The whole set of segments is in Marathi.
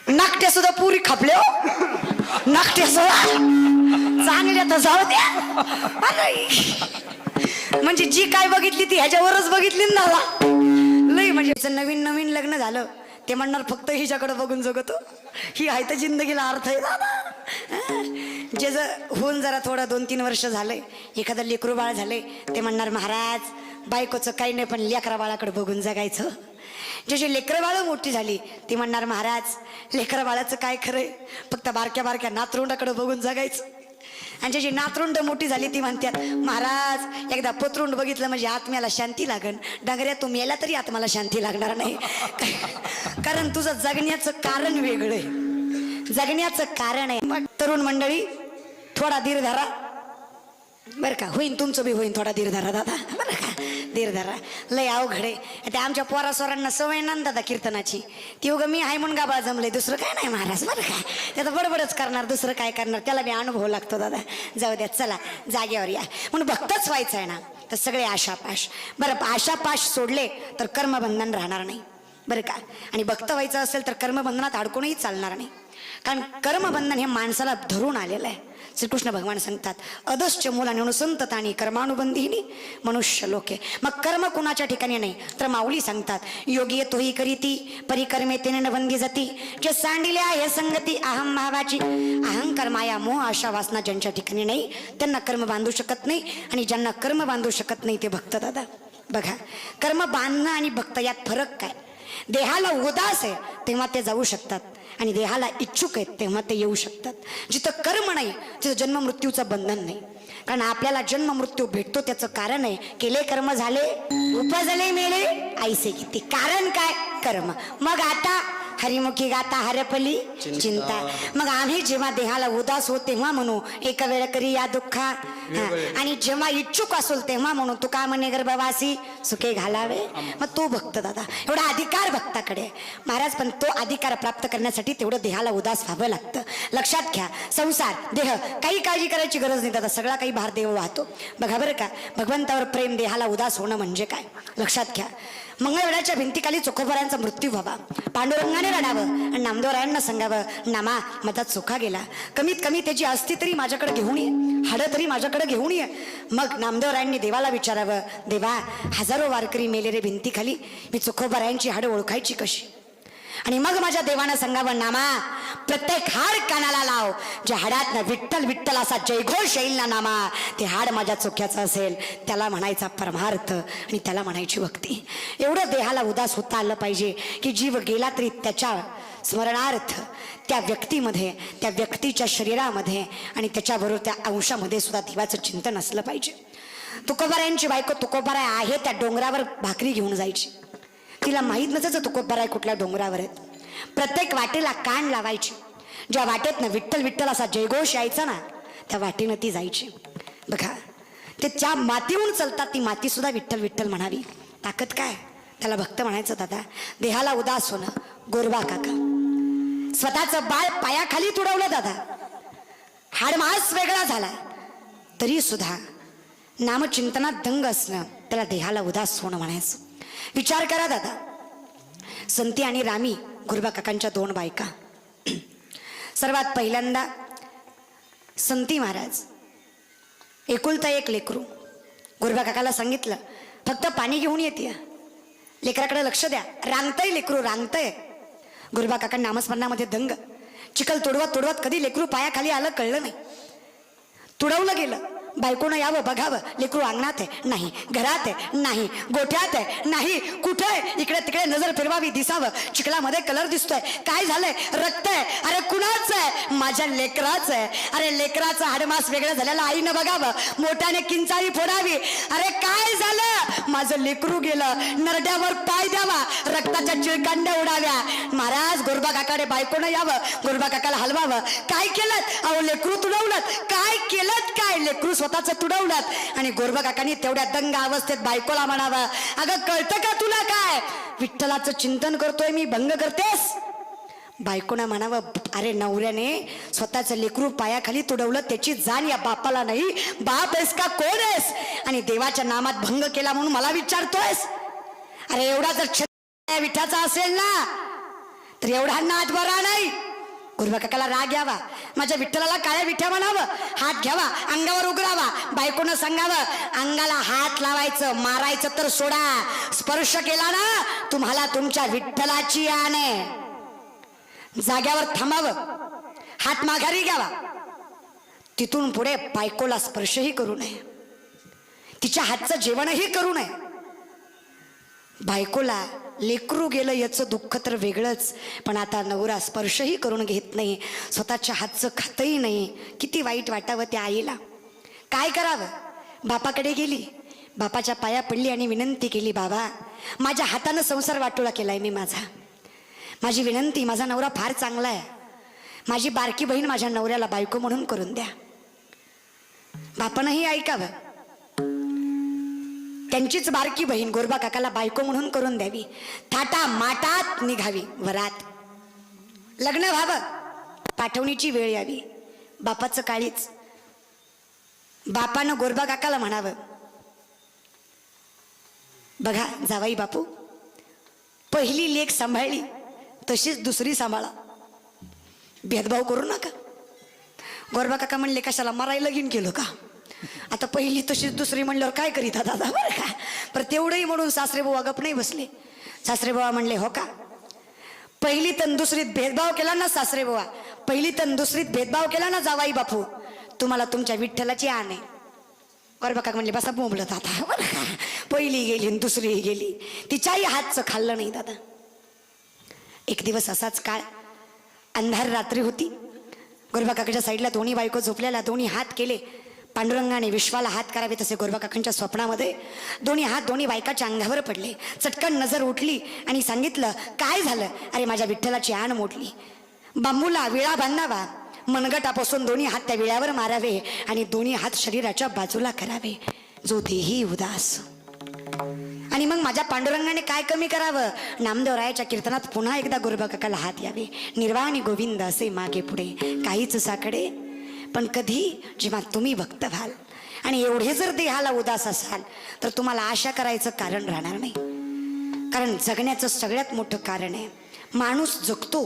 नाकट्या सुद्धा पुरी खपले हो. नाकट्या सुद्धा चांगल्या तर जाऊ द्या. म्हणजे जी काय बघितली ती ह्याच्यावरच बघितली ना दादा. लय म्हणजे नवीन नवीन लग्न झालं ते म्हणणार फक्त हिच्याकडे बघून जगतो. ही आहे तर जिंदगीला अर्थ आहे दादा. जे होऊन जरा थोडं 2-3 वर्ष झालंय एखादं लेकरू बाळ झालंय ते म्हणणार महाराज बायकोचं काही नाही पण लेकरा बाळाकडे बघून जगायचं. ज्याची लेकरं बाळ मोठी झाली ती म्हणणार महाराज लेकरा बाळाचं काय खरंय फक्त बारक्या बारक्या नातरुंडाकडे बघून जगायचं. आणि ज्याची नातरुंड मोठी झाली ती म्हणतात महाराज एकदा पत्रुंड बघितलं म्हणजे आत्म्याला शांती लागन. डांगऱ्या तू मेला तरी आत्म्याला शांती लागणार नाही. कारण तुझं जगण्याचं कारण वेगळं आहे. जगण्याचं कारण आहे. मग तरुण मंडळी थोडा धीर धरा बरं का. होईन तुमचं बी होईन. थोडा धीर धरा दादा बरं का. धीर धरा. लय अवघड आहे. ते आमच्या पोरासोरांना सवय ना दादा कीर्तनाची. ती उगा मी आहे म्हणून गाबा जमले दुसरं काय नाही महाराज बरं का. त्याचा बडबडच करणार दुसरं काय करणार. त्याला बी अनुभव लागतो दादा. जाऊ द्या चला जागेवर या. म्हणून भक्तच व्हायचं आहे ना तर सगळे आशापाश. बरं आशापाश सोडले तर कर्मबंधन राहणार नाही बरं का. आणि भक्त व्हायचं असेल तर कर्मबंधनात अडकूनही चालणार नाही. कारण कर्मबंधन हे माणसाला धरून आलेलं आहे. श्रीकृष्ण भगवान सांगतात अदश्च मूलाने अनुसंतता आणि कर्मानुबंधीनी मनुष्य लोके. मग कर्म कुणाच्या ठिकाणी नाही तर माऊली सांगतात योगी तोही करीती परिकर्मे तेने न बंदी जाती. जे सांडिले आहे संगती अहम भावाची. अहंकार माया मोह आशा वासना ज्यांच्या ठिकाणी नाही त्यांना कर्म बांधू शकत नाही. आणि ज्यांना कर्म बांधू शकत नाही ते भक्त दादा. बघा कर्म बांधणं आणि भक्त यात फरक काय. देहाला उदास आहे तेव्हा ते जाऊ शकतात आणि देहाला इच्छुक आहेत तेव्हा ते येऊ शकतात. जिथं कर्म नाही तिथं जन्म मृत्यूचं बंधन नाही. कारण आपल्याला जन्म मृत्यू भेटतो त्याचं कारण आहे केले कर्म झाले उपजले मेले ऐसे किती. कारण काय कर्म. मग आता हरिमुखी गाता हरपली चिंता. मग आम्ही जेव्हा देहाला उदास हो तेव्हा म्हणू एक वेळ करी या दुःखा. आणि जेव्हा इच्छुक असोल तेव्हा म्हणू तुका म्हणे गर्भवासी सुखे घालावे. मग तो भक्त दादा एवढा अधिकार भक्ताकडे महाराज. पण तो अधिकार प्राप्त करण्यासाठी तेवढं देहाला उदास व्हावं लागतं. लक्षात घ्या संसार देह काही काळजी करायची गरज नाही दादा. सगळा काही भार देव वाहतो. बघा बरं का भगवंतावर प्रेम देहाला उदास होणं म्हणजे काय लक्षात घ्या. मंगळवेळाच्या भिंतीखाली चोखोबरायांचा मृत्यू व्हावा. पांडुरंगाने रडावं आणि नामदेवरायांना सांगावं नामा मधात चोखा गेला. कमीत कमी त्याची अस्थी तरी माझ्याकडे घेऊन ये. हाडं तरी माझ्याकडे घेऊन ये. मग नामदेवरायांनी देवाला विचारावं देवा हजारो वारकरी मेले रे भिंतीखाली मी चोखोबरायांची हाडं ओळखायची कशी. आणि मग माझ्या देवानं सांगावं नामा प्रत्येक हाड कानाला लाव. ज्या हाडात ना विठ्ठल विठ्ठल असा जयघोष येईल ना नामा ते हाड माझ्या चोख्याचं असेल त्याला म्हणायचा परमार्थ आणि त्याला म्हणायची भक्ती. एवढं देहाला उदास होता आलं पाहिजे की जीव गेला तरी त्याच्या स्मरणार्थ त्या व्यक्तीमध्ये त्या व्यक्तीच्या शरीरामध्ये आणि त्याच्याबरोबर त्या अंशामध्ये सुद्धा देवाचं चिंतन असलं पाहिजे. तुकोबारायांची बायको तुकोबाराय आहे त्या डोंगरावर भाकरी घेऊन जायची. तिला माहीत नसायचं तुकोबाराय कुठल्या डोंगरावर आहेत. प्रत्येक वाटेला कान लावायची. ज्या वाटेतनं विठ्ठल विठ्ठल असा जयघोष यायचा ना त्या वाटेनं ती जायची. बघा ते त्या मातीहून चालतात ती माती सुद्धा विठ्ठल विठ्ठल म्हणावी. ताकद काय त्याला भक्त म्हणायचं दादा. देहाला उदास होणं गोरबा काका स्वतःचं बाळ पायाखाली तुडवलं दादा. हाडमास वेगळा झाला तरी सुद्धा नामचिंतनात दंग असणं त्याला देहाला उदास होणं म्हणायचं. विचार करा दादा संती आणि रामी गुरुबा काकांच्या 2 बायका. सर्वात पहिल्यांदा संती महाराज एकुलता एक लेकरू. गुरुबा काकाला सांगितलं फक्त पाणी घेऊन येते लेकराकडे लक्ष द्या. रांगतय लेकरू रांगतय. गुरुबा काका नामस्मरणामध्ये दंग. चिखल तुडवत तुडवत कधी लेकरू पायाखाली आलं कळलं नाही. तुडवलं गेलं. बायकोनं यावं बघावं लेकरू अंगणात आहे नाही घरात आहे नाही गोठ्यात आहे नाही कुठे आहे. इकडे तिकडे नजर फिरवावी दिसावं. चिखलामध्ये कलर दिसतोय काय झालंय रक्त आहे. अरे कुणाचं आहे माझ्या लेकराचं आहे. अरे लेकराचं हाडमास वेगळं झालेलं आईनं बघावं. मोठ्याने किंचाळी फोडावी. अरे काय झालं माझं लेकरू गेलं. नरड्यावर पाय द्यावा रक्ताच्या चिळकांड्या उडाव्या. महाराज गोरबा काकाने बायकोनं यावं. गोरबा काकाला हलवावं. काय केलं अहो लेकरू तुडवलं. काय केलं काय लेकरू स्वतःच तुडवलं. आणि गोरबा काकांनी तेवढ्या दंग अवस्थेत बायकोला म्हणावं अगं कळतं का तुला काय विठ्ठलाचं चिंतन करतोय मी भंग करतेस. बायकोना म्हणावं अरे नवऱ्याने स्वतःचं लेकरू पायाखाली तुडवलं त्याची जाण या बापाला नाही. बाप आहेस का कोण आहेस आणि देवाच्या नामात भंग केला म्हणून मला विचारतोयस. अरे एवढा जर विठ्ठाचा असेल ना तर एवढा नाद बरा नाही. गुरुबा काकाला राग यावा, माझ्या विठ्ठलाला काळ्या विठ्या म्हणावं, हात घ्यावा, अंगावर उघडावा, बायकोनं सांगावं अंगाला हात लावायचं, मारायचं तर सोडा, स्पर्श केला ना तुम्हाला तुमच्या विठ्ठलाची आण आहे. जाग्यावर थांबावं, हात माघारी घ्यावा, तिथून पुढे बायकोला स्पर्शही करू नये, तिच्या हातचं जेवणही करू नये. बायकोला लेकरू गेलं याचं दुःख तर वेगळंच, पण आता नवरा स्पर्शही करून घेत नाही, स्वतःच्या हातचं खातही नाही. किती वाईट वाटावं त्या आईला. काय करावं? बापाकडे गेली, बापाच्या पाया पडली आणि विनंती केली, बाबा माझ्या हातानं संसार वाटोळा केलाय मी माझा, माझी विनंती, माझा नवरा फार चांगला आहे, माझी बारकी बहीण माझ्या नवऱ्याला बायको म्हणून करून द्या. बापानंही ऐकावं, त्यांचीच बारकी बहीण गोरबा काकाला बायको म्हणून करून द्यावी, थाटा माटात निघावी वरात, लग्न व्हावं, पाठवणीची वेळ यावी. बापाचं काळीच. बापानं गोरबा काकाला म्हणावं, बघा जावाई बापू, पहिली लेक सांभाळली तशीच दुसरी सांभाळा, भेदभाव करू नका. गोरबा काका म्हणले, कशाला मरायला लगीन केलं का? आता पहिली तशीच दुसरी म्हणल्यावर काय करीत दादा, बरं का? पण तेवढंही म्हणून सासरेबुवा गप नाही बसले. सासरेबुवा म्हणले, हो का, पहिली तन दुसरीत भेदभाव केला ना सासरेबुवा, पहिली तन दुसरीत भेदभाव केला ना जावाई बापू, तुम्हाला तुमच्या विठ्ठलाची आण आहे. गोरबा काका म्हणले, बसा बोंबलत आता, बरं का? पहिली गेली आणि दुसरीही गेली, तिच्याही हातचं खाल्लं नाही दादा. एक दिवस असाच काळ, अंधार रात्री होती. गोरबा काकाच्या साईडला दोन्ही बायको झोपलेला, दोन्ही हात केले. पांडुरंगाने विश्वाला हात करावे तसे गोरबा काकांच्या स्वप्नामध्ये दोन्ही हात दोन्ही बायकाच्या अंगावर पडले. चटकन नजर उठली आणि सांगितलं, काय झालं? अरे माझ्या विठ्ठलाची आण मोडली. बांबूला विळा बांधावा, मनगटापासून दोन्ही हात त्या विळ्यावर मारावे आणि दोन्ही हात शरीराच्या बाजूला करावे, जो देही उदास. आणि मग माझ्या पांडुरंगाने काय कमी करावं? नामदेवरायाच्या कीर्तनात पुन्हा एकदा गोरबा काकाला हात यावे, निर्वाणी गोविंद असे मागे पुढे काहीच साकडे. पण कधी जेव्हा तुम्ही भक्त व्हाल आणि एवढे जर देहाला उदास असाल तर तुम्हाला आशा करायचं कारण राहणार नाही. कारण जगण्याचं सगळ्यात मोठं कारण आहे, माणूस जगतो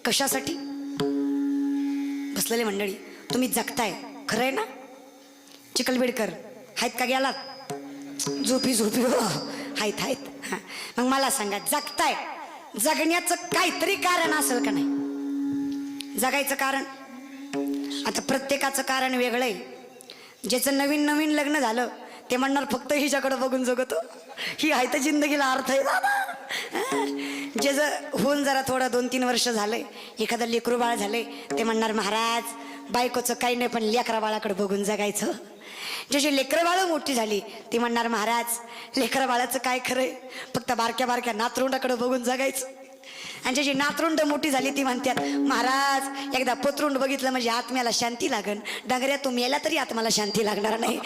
कशासाठी? बसलेले मंडळी, तुम्ही जगताय खरंय ना? चिखलबेडकर आहेत का? गेलात? झोपी झोपी हो, आहेत. हां, मग मला सांगा, जगताय, जगण्याचं काहीतरी कारण असेल का नाही? जगायचं कारण आता प्रत्येकाचं कारण वेगळं आहे. ज्याचं नवीन नवीन लग्न झालं ते म्हणणार फक्त हिच्याकडे बघून जगतो, ही आहे तर जिंदगीला अर्थ आहे दादा. जे होऊन जरा थोडं 2-3 वर्ष झालंय, एखादं लेकरू बाळ झालंय, ते म्हणणार महाराज बायकोचं काही नाही पण लेकरा बाळाकडे बघून जगायचं. ज्याची लेकरं बाळं मोठी झाली ती म्हणणार महाराज लेकरा बाळाचं काय खरंय, फक्त बारक्या बारक्या नातरुंडाकडे बघून जगायचं. आणि ज्याची नातरुंड मोठी झाली ती म्हणतात महाराज एकदा पत्रुंड बघितलं म्हणजे आत्म्याला शांती लागन. डांगऱ्या तू मेला तरी आत्म्याला शांती लागणार नाही,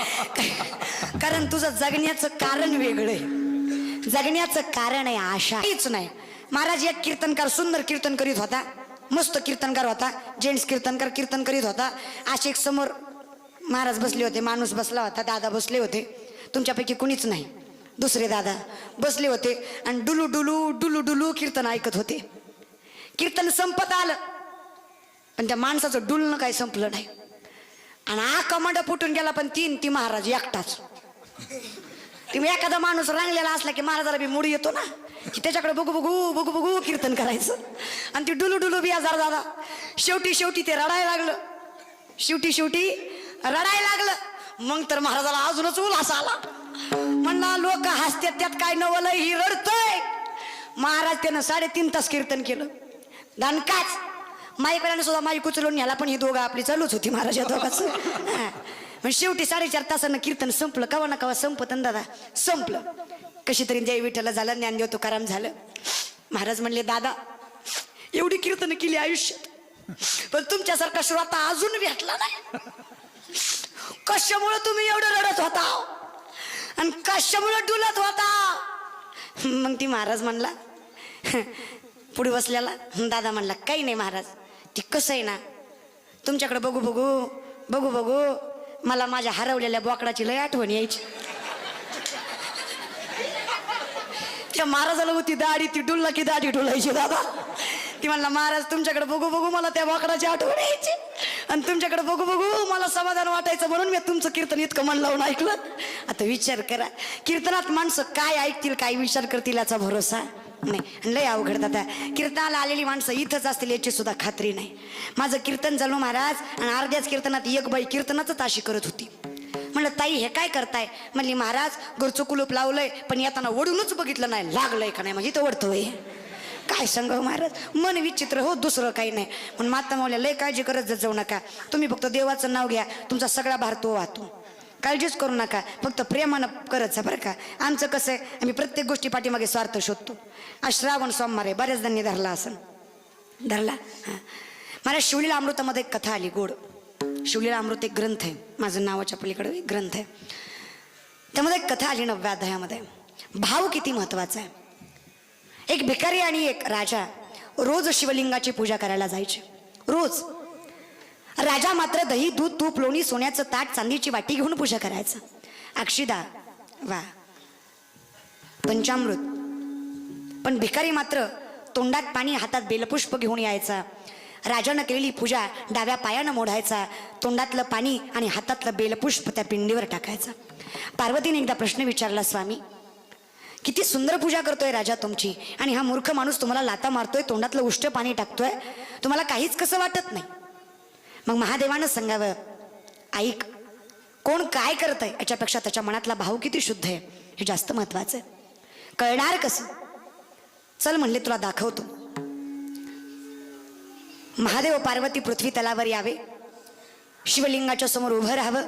कारण तुझं जगण्याचं कारण वेगळं आहे. जगण्याचं कारण आहे आशा, काहीच नाही. महाराज एक कीर्तनकार सुंदर कीर्तन करीत होता, मस्त कीर्तनकार होता, जेंट्स कीर्तनकार कीर्तन करीत होता. असे एक समोर महाराज बसले होते, माणूस बसला होता, दादा बसले होते, तुमच्यापैकी कुणीच नाही, दुसरे दादा बसले होते आणि डुलू डुलू डुलू डुलू कीर्तन ऐकत होते. कीर्तन संपत आलं पण त्या माणसाचं डुलणं काही संपलं नाही आणि आका मंडप फुटून गेला, पण ती महाराज एकटाच. तुम्ही एखादा माणूस रांगलेला असला की महाराजाला बी मूड येतो ना, की त्याच्याकडे बघू बघू बघू बघू कीर्तन करायचं. आणि ती डुलू डुलू बी आजार दादा शेवटी ते रडायला लागलं, शेवटी रडायला लागलं. मग तर महाराजाला अजूनच उल्हास आला, म्हणला लोक हसतात त्यात काय नवलंय, ही रडतोय. महाराज त्यानं 3.5 तास कीर्तन केलं. दणकाच माईकराने सुद्धा माईक उचलून न्याला, पण ही दोघं आपली चालूच होती महाराज या दोघांचं. मग शेवटी 4.5 तासानं कीर्तन संपलं. कवा ना कवा संपत दादा संपलं. कशी तरी जय विठ्ठल झालं, ज्ञानदेव तुकाराम झालं. महाराज म्हणले दादा एवढी कीर्तन केली आयुष्यात, पण तुमच्यासारखा श्रोता अजून भेटला नाही. कशामुळे तुम्ही एवढं रडत होता आणि कशामुळे डुलत होता? मग ती महाराज म्हणला, पुढे बसलेला दादा म्हणला काही नाही महाराज, ती कसं आहे ना, तुमच्याकडे बघू बघू बघू बघू मला माझ्या हरवलेल्या बोकडाची लय आठवण यायची. त्या महाराजाला होती दाढी, ती डुलला की दाढी डुलायची दादा. ती म्हणला महाराज तुमच्याकडे बघू बघू मला त्या वाकडाची आठवण यायची आणि तुमच्याकडे बघू बघू मला समाधान वाटायचं म्हणून मी तुमचं कीर्तन इतकं मन लावून ऐकलं. आता विचार करा, कीर्तनात माणसं काय ऐकतील काय विचार करतील याचा भरोसा नाही. लय अवघड आता कीर्तनाला आलेली माणसं इथंच असतील याची सुद्धा खात्री नाही. माझं कीर्तन झालं महाराज आणि अर्ध्याच कीर्तनात एक बाई कीर्तनाच ताशी करत होती. म्हणलं ताई हे काय करताय? म्हणली महाराज घरचं कुलूप लावलंय पण येताना वडूनच बघितलं नाही लागलंय का नाही, म्हणजे इथं वडतोय. काय सांगावं महाराज, मन विचित्र हो, दुसरं काही नाही. पण माता मावल्या लय काळजी करत जाऊ नका. तुम्ही फक्त देवाचं नाव घ्या, तुमचा सगळा भार तो वाहतो. काळजीच करू नका, फक्त प्रेमानं करत जा बरं का. आमचं कसं आहे, आम्ही प्रत्येक गोष्टी पाठीमागे स्वार्थ शोधतो. आज श्रावण सोमवार आहे, बऱ्याच जणांनी धरला असं धरला. हां मला शिवलीला अमृतामध्ये एक कथा आली गोड. शिवलीला अमृत एक ग्रंथ आहे, माझं नावाच्या पलीकडे एक ग्रंथ आहे. त्यामध्ये एक कथा आली 9व्या अध्यायामध्ये. भाव किती महत्वाचा आहे. एक भिकारी आणि एक राजा रोज शिवलिंगाची पूजा करायला जायचे. रोज राजा मात्र दही दूध तूप लोणी सोन्याचं ताट चांदीची वाटी घेऊन पूजा करायचं. अक्षिदा वा पंचामृत. पण भिकारी मात्र तोंडात पाणी हातात बेलपुष्प घेऊन यायचा. राजानं केलेली पूजा डाव्या पायानं मोडायचा, तोंडातलं पाणी आणि हातातलं बेलपुष्प त्या पिंडीवर टाकायचा. पार्वतीने एकदा प्रश्न विचारला, स्वामी किती सुंदर पूजा करतोय राजा तुमची, आणि हा मूर्ख माणूस तुम्हाला लाता मारतोय, तोंडातलं उष्ट पाणी टाकतोय, तुम्हाला काहीच कसं वाटत नाही? मग महादेवानं सांगावं, ऐक कोण काय करतंय याच्यापेक्षा त्याच्या मनातला भाव किती शुद्ध आहे हे जास्त महत्वाचं आहे. कळणार कसं? चल म्हणले तुला दाखवतो. महादेव पार्वती पृथ्वी तलावर यावे, शिवलिंगाच्या समोर उभं राहावं,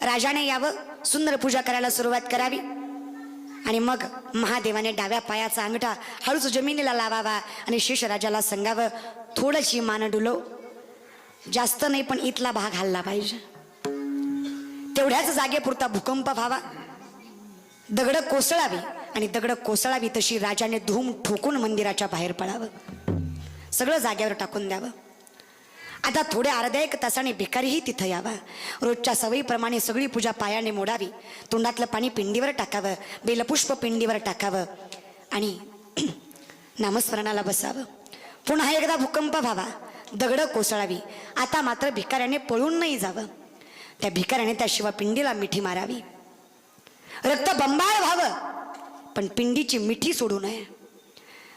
राजाने यावं, सुंदर पूजा करायला सुरुवात करावी. आणि मग महादेवाने डाव्या पायाचा अंगठा हळूच जमिनीला लावावा आणि शेषराजाला सांगावं, थोडीशी मान डुलव, जास्त नाही पण इथला भाग हल्ला पाहिजे. तेवढ्याच जागेपुरता भूकंप व्हावा, दगड कोसळावी आणि दगड कोसळावी तशी राजाने धूम ठोकून मंदिराच्या बाहेर पडावं, सगळं जागेवर टाकून द्यावं. आता थोड्या अर्ध्या एक तासाने भिकारीही तिथं यावा. रोजच्या सवयीप्रमाणे सगळी पूजा पायाने मोडावी, तोंडातलं पाणी पिंडीवर टाकावं, बेलपुष्प पिंडीवर टाकावं आणि नामस्मरणाला बसावं. पुन्हा एकदा भूकंप व्हावा, दगड कोसळावी. आता मात्र भिकाऱ्याने पळून नाही जावं, त्या भिकाऱ्याने त्या शिवपिंडीला मिठी मारावी. रक्त बंबाळ व्हावं पण पिंडीची मिठी सोडू नये.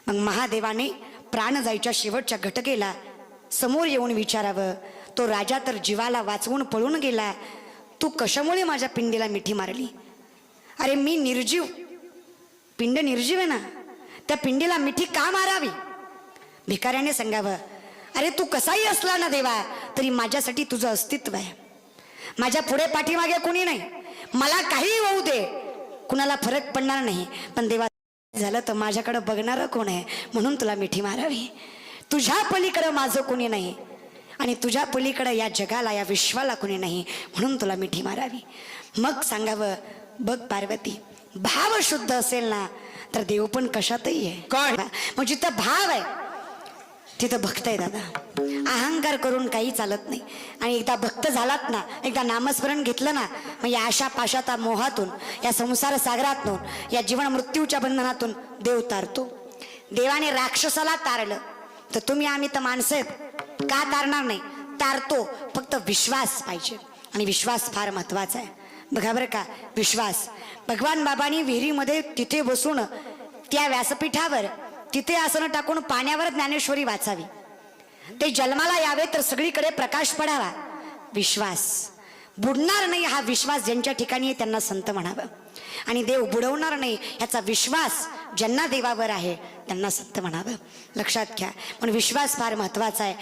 मग महादेवाने प्राण जायच्या शेवटच्या घटकेला समोर येऊन विचारावं, तो राजा तर जीवाला वाचवून पळून गेला, तू कशामुळे माझ्या पिंडीला मिठी मारली? अरे मी निर्जीव, पिंड निर्जीव आहे ना, त्या पिंडीला मिठी का मारावी? भिकाऱ्याने सांगावं, अरे तू कसाही असला ना देवा तरी माझ्यासाठी तुझं अस्तित्व आहे. माझ्या पुढे पाठीमागे कोणी नाही, मला काही होऊ दे, कुणाला फरक पडणार नाही, पण देवा झालं तर माझ्याकडे बघणारं कोण आहे, म्हणून तुला मिठी मारावी. तुझ्या पलीकडं माझं कोणी नाही आणि तुझ्या पलीकडं या जगाला या विश्वाला कोणी नाही, म्हणून तुला मिठी मारावी. मग सांगावं, बघ पार्वती, भाव शुद्ध असेल ना तर देव पण कशातही आहे. काय मग जिथं भाव आहे तिथं भक्त आहे दादा. अहंकार करून काही चालत नाही. आणि एकदा भक्त झालात ना, एकदा नामस्मरण घेतलं ना, मग या आशा पाशाता मोहातून, या संसार सागरातून, या जीवन मृत्यूच्या बंधनातून देव तारतो. देवाने राक्षसाला तारलं तर तुम्ही आम्ही तर माणसं आहेत, का तारणार नाही? तारतो, फक्त विश्वास पाहिजे आणि विश्वास फार महत्वाचा आहे. बघा बरं का, विश्वास. भगवान बाबांनी विहिरीमध्ये तिथे बसून त्या व्यासपीठावर तिथे आसन टाकून पाण्यावर ज्ञानेश्वरी वाचावी. ते जन्माला यावे तर सगळीकडे प्रकाश पडावा. विश्वास बुडणार नाही हा विश्वास ज्यांच्या ठिकाणी आहे त्यांना संत म्हणावं. आणि देव बुडवणार नाही याचा विश्वास ज्यांना देवावर आहे त्यांना संत म्हणावं. लक्षात घ्या, पण विश्वास फार महत्वाचा आहे.